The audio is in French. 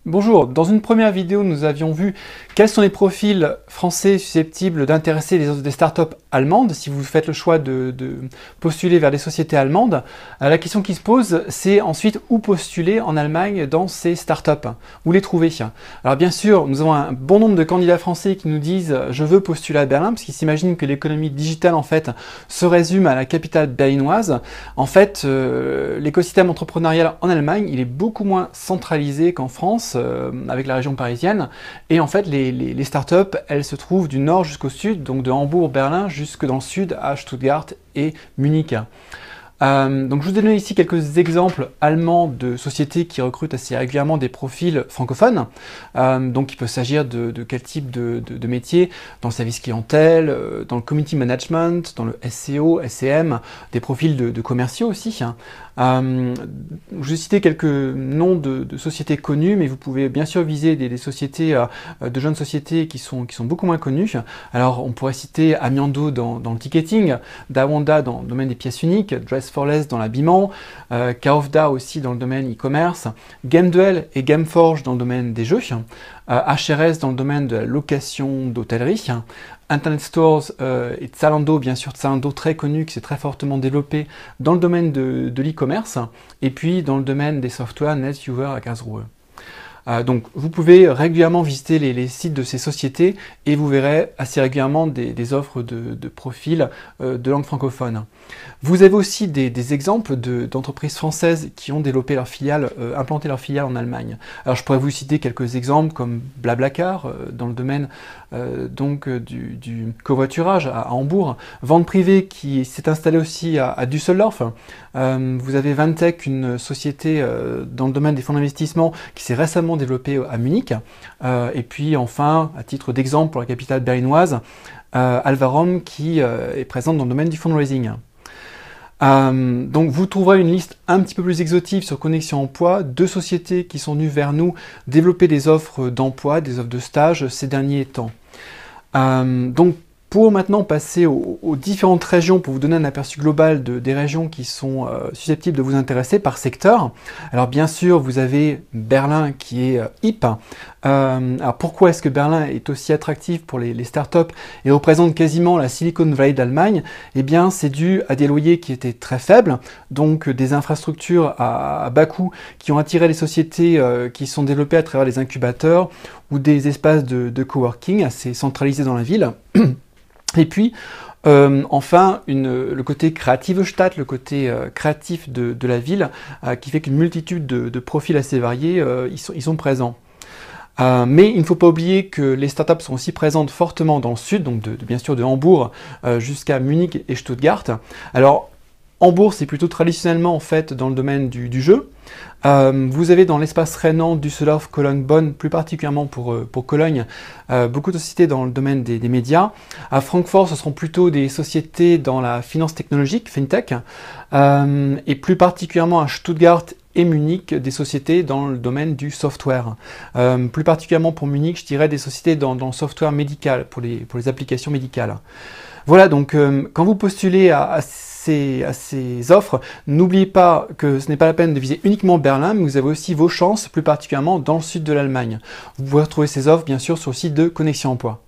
Bonjour, dans une première vidéo, nous avions vu quels sont les profils français susceptibles d'intéresser des startups allemandes. Si vous faites le choix de postuler vers des sociétés allemandes, la question qui se pose, c'est ensuite où postuler en Allemagne dans ces startups, où les trouver. Alors bien sûr, nous avons un bon nombre de candidats français qui nous disent « je veux postuler à Berlin » parce qu'ils s'imaginent que l'économie digitale en fait se résume à la capitale berlinoise. En fait, l'écosystème entrepreneurial en Allemagne, il est beaucoup moins centralisé qu'en France, avec la région parisienne, et en fait les startups, elles se trouvent du nord jusqu'au sud, donc de Hambourg, Berlin, jusque dans le sud à Stuttgart et Munich. Donc je vous donne ici quelques exemples allemands de sociétés qui recrutent assez régulièrement des profils francophones. Donc il peut s'agir de quel type de métier, dans le service clientèle, dans le community management, dans le SEO, SEM, des profils de commerciaux aussi. Je vais citer quelques noms de sociétés connues, mais vous pouvez bien sûr viser des sociétés, de jeunes sociétés qui sont beaucoup moins connues. Alors on pourrait citer Amiando dans le ticketing, Dawanda dans le domaine des pièces uniques, Dress for Less dans l'habillement, Kaufda aussi dans le domaine e-commerce, GameDuel et Gameforge dans le domaine des jeux, HRS dans le domaine de la location d'hôtellerie, Internet Stores et Zalando, bien sûr Zalando très connu, qui s'est très fortement développé dans le domaine de l'e-commerce, et puis dans le domaine des softwares NetViewer à Karlsruhe. Donc vous pouvez régulièrement visiter les sites de ces sociétés et vous verrez assez régulièrement des offres de profils de langue francophone. Vous avez aussi des exemples d'entreprises françaises qui ont développé leur filiale, implanté leur filiale en Allemagne. Alors je pourrais vous citer quelques exemples comme Blablacar dans le domaine du covoiturage à Hambourg, Vente Privée qui s'est installée aussi à Düsseldorf. Vous avez Vantech, une société dans le domaine des fonds d'investissement qui s'est récemment développée à Munich. Et puis enfin, à titre d'exemple pour la capitale berlinoise, Alvarom qui est présente dans le domaine du fundraising. Donc vous trouverez une liste un petit peu plus exhaustive sur Connexion Emploi, deux sociétés qui sont venues vers nous développer des offres d'emploi, des offres de stage ces derniers temps. Donc pour maintenant passer aux différentes régions, pour vous donner un aperçu global des régions qui sont susceptibles de vous intéresser par secteur. Alors bien sûr, vous avez Berlin qui est HIP. Alors pourquoi est-ce que Berlin est aussi attractif pour les startups et représente quasiment la Silicon Valley d'Allemagne? Eh bien, c'est dû à des loyers qui étaient très faibles, donc des infrastructures à bas coût qui ont attiré les sociétés qui sont développées à travers les incubateurs ou des espaces de coworking assez centralisés dans la ville. Et puis, enfin, le côté Creative Stadt, le côté créatif de la ville, qui fait qu'une multitude de profils assez variés, ils sont présents. Mais il ne faut pas oublier que les startups sont aussi présentes fortement dans le sud, donc bien sûr de Hambourg jusqu'à Munich et Stuttgart. Alors, Hambourg, c'est plutôt traditionnellement en fait dans le domaine du jeu. Vous avez dans l'espace rhénan, Düsseldorf, Cologne, Bonn, plus particulièrement pour Cologne, beaucoup de sociétés dans le domaine des médias. À Francfort, ce seront plutôt des sociétés dans la finance technologique, FinTech, et plus particulièrement à Stuttgart et Munich, des sociétés dans le domaine du software. Plus particulièrement pour Munich, je dirais des sociétés dans le software médical, pour les applications médicales. Voilà, donc quand vous postulez à ces offres, n'oubliez pas que ce n'est pas la peine de viser uniquement Berlin, mais vous avez aussi vos chances, plus particulièrement dans le sud de l'Allemagne. Vous pouvez retrouver ces offres, bien sûr, sur le site de Connexion Emploi.